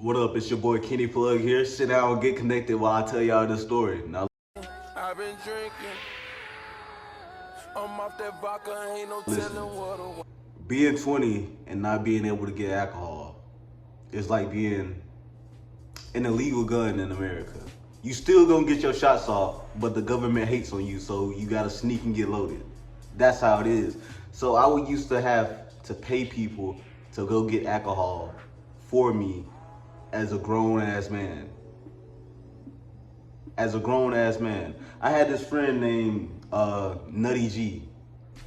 What up? It's your boy Kenny Plug here. Sit down and get connected while I tell y'all this story. Now, I've been drinking. I'm off that vodka, ain't no listen. telling what. Being 20 and not being able to get alcohol is like being an illegal gun in America. You still gonna get your shots off, but the government hates on you, so you gotta sneak and get loaded. That's how it is. So I would used to have to pay people to go get alcohol for me as a grown ass man. I had this friend named Nutty G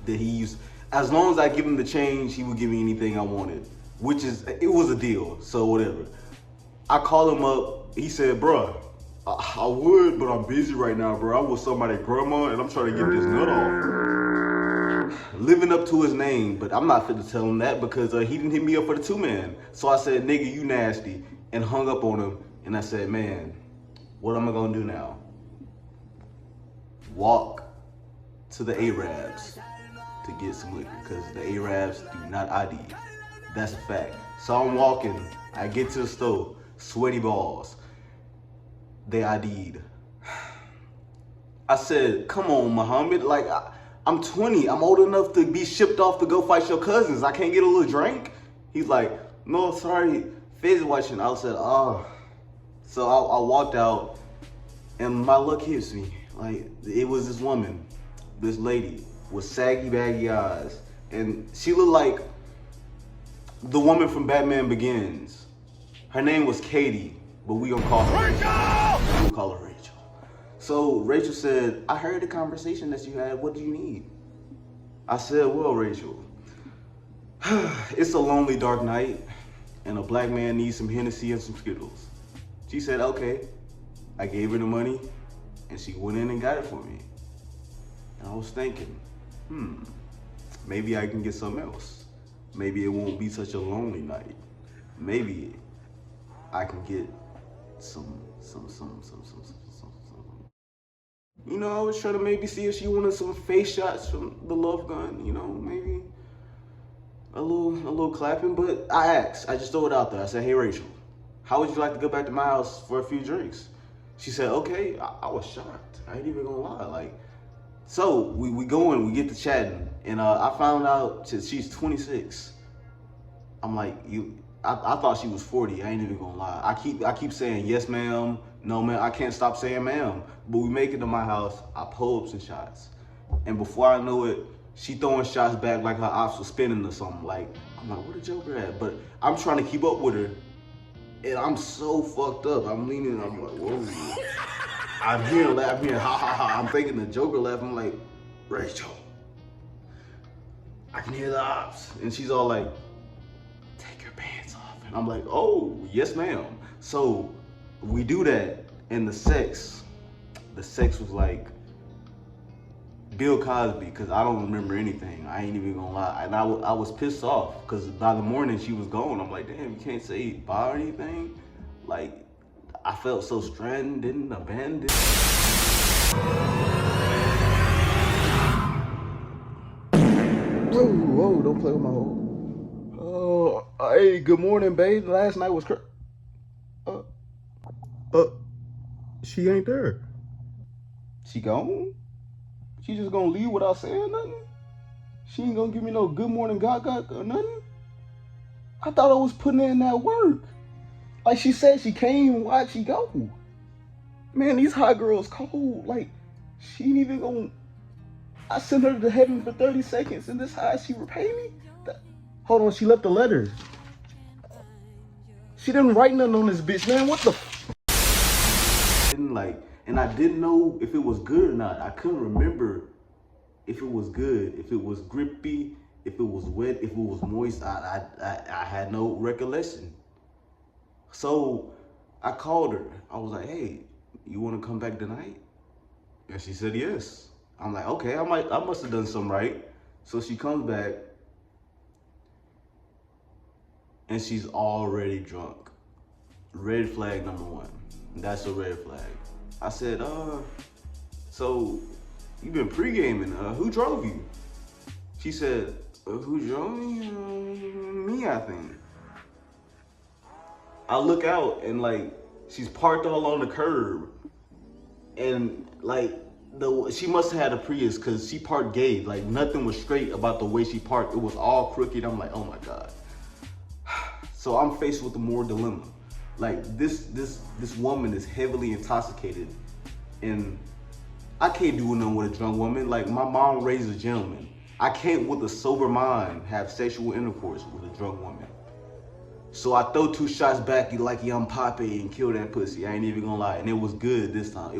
that he used, as long as I give him the change, he would give me anything I wanted, it was a deal, so whatever. I call him up, he said, bruh, I would, but I'm busy right now, bro. I'm with somebody's grandma and I'm trying to get this nut off. Living up to his name, but I'm not fit to tell him that because he didn't hit me up for the 2-man. So I said, nigga, you nasty, and hung up on him. And I said, man, what am I gonna do now? Walk to the Arabs to get some liquor because the Arabs do not ID. That's a fact. So I'm walking, I get to the store, sweaty balls. They ID'd. I said, come on, Muhammad, like I'm 20, I'm old enough to be shipped off to go fight your cousins. I can't get a little drink? He's like, no, sorry, Fez watching. I said, oh. So I walked out and my luck hits me. Like, it was this woman, this lady with saggy, baggy eyes. And she looked like the woman from Batman Begins. Her name was Katie, but we gonna call her Rachel! We'll call her Rachel. So Rachel said, I heard the conversation that you had. What do you need? I said, well, Rachel, it's a lonely, dark night, and a black man needs some Hennessy and some Skittles. She said, okay. I gave her the money, and she went in and got it for me. And I was thinking, maybe I can get something else. Maybe it won't be such a lonely night. Maybe I can get some. You know, I was trying to maybe see if she wanted some face shots from the love gun, you know, maybe a little clapping, but I asked, I just threw it out there. I said, hey, Rachel, how would you like to go back to my house for a few drinks? She said, okay. I was shocked. I ain't even gonna lie. Like, so we go in, we get to chatting, and I found out she's 26. I'm like, I thought she was 40. I ain't even gonna lie. I keep saying yes, ma'am, no, ma'am. I can't stop saying ma'am. But we make it to my house. I pull up some shots, and before I know it, she throwing shots back like her ops was spinning or something. Like, I'm like, where the Joker at? But I'm trying to keep up with her, and I'm so fucked up. I'm leaning, and I'm like, whoa. I'm hearing ha ha ha. I'm thinking the Joker laugh. I'm like, Rachel, I can hear the ops, and she's all like, take your pants off. And I'm like, oh, yes, ma'am. So we do that, and the sex was like Bill Cosby, because I don't remember anything. I ain't even gonna lie. And I was pissed off, because by the morning she was gone. I'm like, damn, you can't say bye or anything? Like, I felt so stranded, abandoned. Whoa, don't play with my hole. Oh, hey, good morning, babe. Last night was she ain't there. She gone? She just gonna leave without saying nothing? She ain't gonna give me no good morning, God, or nothing? I thought I was putting in that work. Like she said, she came, why'd she go? Man, these hot girls cold. Like, she ain't even gonna, I sent her to heaven for 30 seconds, and this how she repay me? Hold on, she left a letter. She didn't write nothing on this bitch, man. What the and I didn't know if it was good or not. I couldn't remember if it was good, if it was grippy, if it was wet, if it was moist. I had no recollection. So I called her. I was like, hey, you want to come back tonight? And she said yes. I'm like, okay, I must have done something right. So she comes back, and she's already drunk. Red flag number one. That's a red flag. I said, so you been pre-gaming. Who drove you? She said, who drove me? Me, I think. I look out and like she's parked all on the curb, and like she must have had a Prius because she parked gay. Like nothing was straight about the way she parked. It was all crooked. I'm like, oh my god. So I'm faced with a moral dilemma. Like this woman is heavily intoxicated, and I can't do nothing with a drunk woman. Like my mom raised a gentleman. I can't, with a sober mind, have sexual intercourse with a drunk woman. So I throw 2 shots back like Young Poppy and kill that pussy. I ain't even gonna lie, and it was good this time.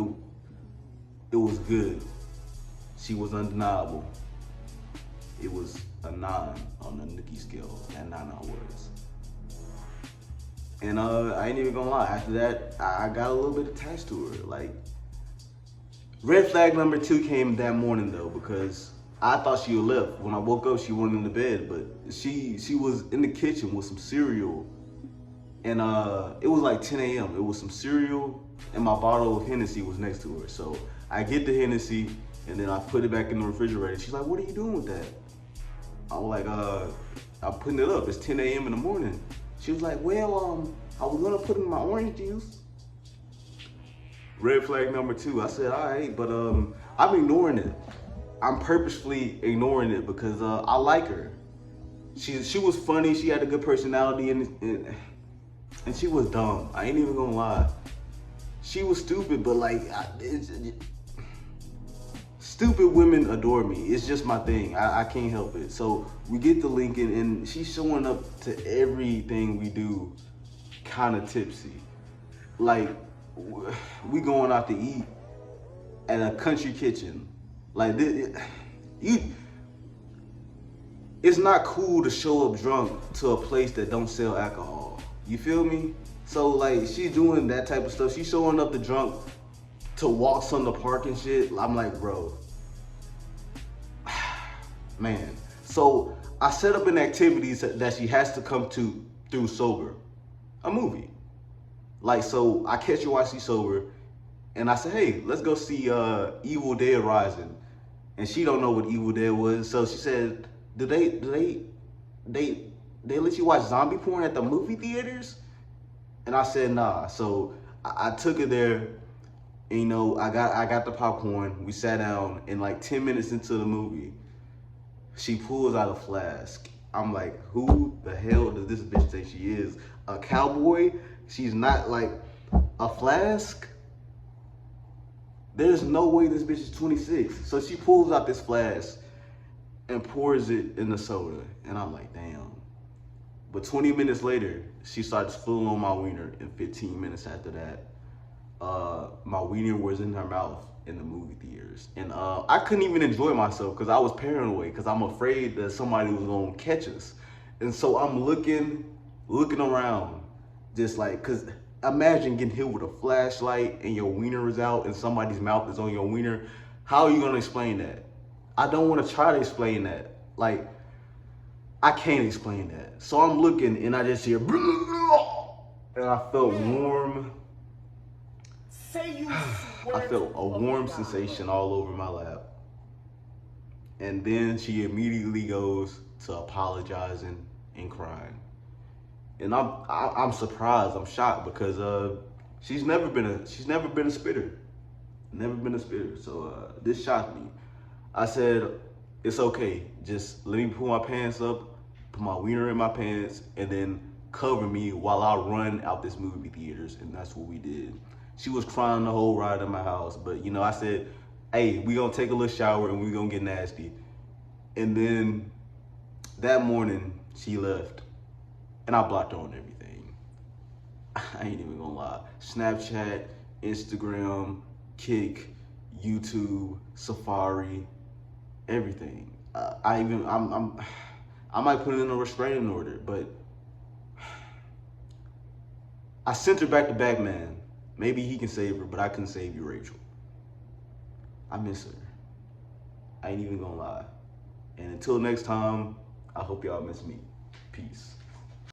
It was good. She was undeniable. It was a 9 on the Nikki scale. That 9 was. And I ain't even gonna lie. After that, I got a little bit attached to her. Like, red flag number 2 came that morning though, because I thought she would left. When I woke up, she went into bed, but she was in the kitchen with some cereal, and it was like 10 a.m. It was some cereal, and my bottle of Hennessy was next to her. So I get the Hennessy, and then I put it back in the refrigerator. She's like, "What are you doing with that?" I was like, "I'm putting it up. It's 10 a.m. in the morning." She was like, "Well, I was gonna put it in my orange juice." Red flag number 2. I said, "All right," but I'm ignoring it. I'm purposefully ignoring it because I like her. She was funny. She had a good personality, and she was dumb. I ain't even gonna lie. She was stupid, but like, stupid women adore me. It's just my thing. I can't help it. So we get to Lincoln, and she's showing up to everything we do kind of tipsy. Like, we going out to eat at a country kitchen. Like, it's not cool to show up drunk to a place that don't sell alcohol. You feel me? So like, she's doing that type of stuff. She's showing up to drunk to walk some of the park and shit. I'm like, bro, man. So I set up an activity that she has to come to through sober, a movie. Like, so I catch her while she's sober, and I said, "Hey, let's go see Evil Dead Rising." And she don't know what Evil Dead was, so she said, "Do they let you watch zombie porn at the movie theaters?" And I said, "Nah." So I took her there, and you know, I got the popcorn. We sat down, and like 10 minutes into the movie, she pulls out a flask. I'm like, who the hell does this bitch think she is? A cowboy? She's not like a flask? There's no way this bitch is 26. So she pulls out this flask and pours it in the soda. And I'm like, damn. But 20 minutes later, she starts fooling on my wiener. And 15 minutes after that, my wiener was in her mouth in the movie theaters. And I couldn't even enjoy myself because I was paranoid, because I'm afraid that somebody was gonna catch us. And so I'm looking around, just like, because imagine getting hit with a flashlight and your wiener is out and somebody's mouth is on your wiener. How are you gonna explain that? I don't want to try to explain that. Like, I can't explain that. So I'm looking and I just hear, and I felt warm. I felt a warm sensation all over my lap. And then she immediately goes to apologizing and crying. And I'm surprised, I'm shocked, because she's never been a spitter. Never been a spitter. So this shocked me. I said, it's okay. Just let me pull my pants up, put my wiener in my pants, and then cover me while I run out this movie theaters. And that's what we did. She was crying the whole ride in my house. But, you know, I said, hey, we gonna take a little shower and we gonna get nasty. And then that morning, she left. And I blocked her on everything. I ain't even gonna lie. Snapchat, Instagram, Kik, YouTube, Safari, everything. I might put it in a restraining order, but I sent her back to Batman. Maybe he can save her, but I couldn't save you, Rachel. I miss her. I ain't even gonna lie. And until next time, I hope y'all miss me. Peace.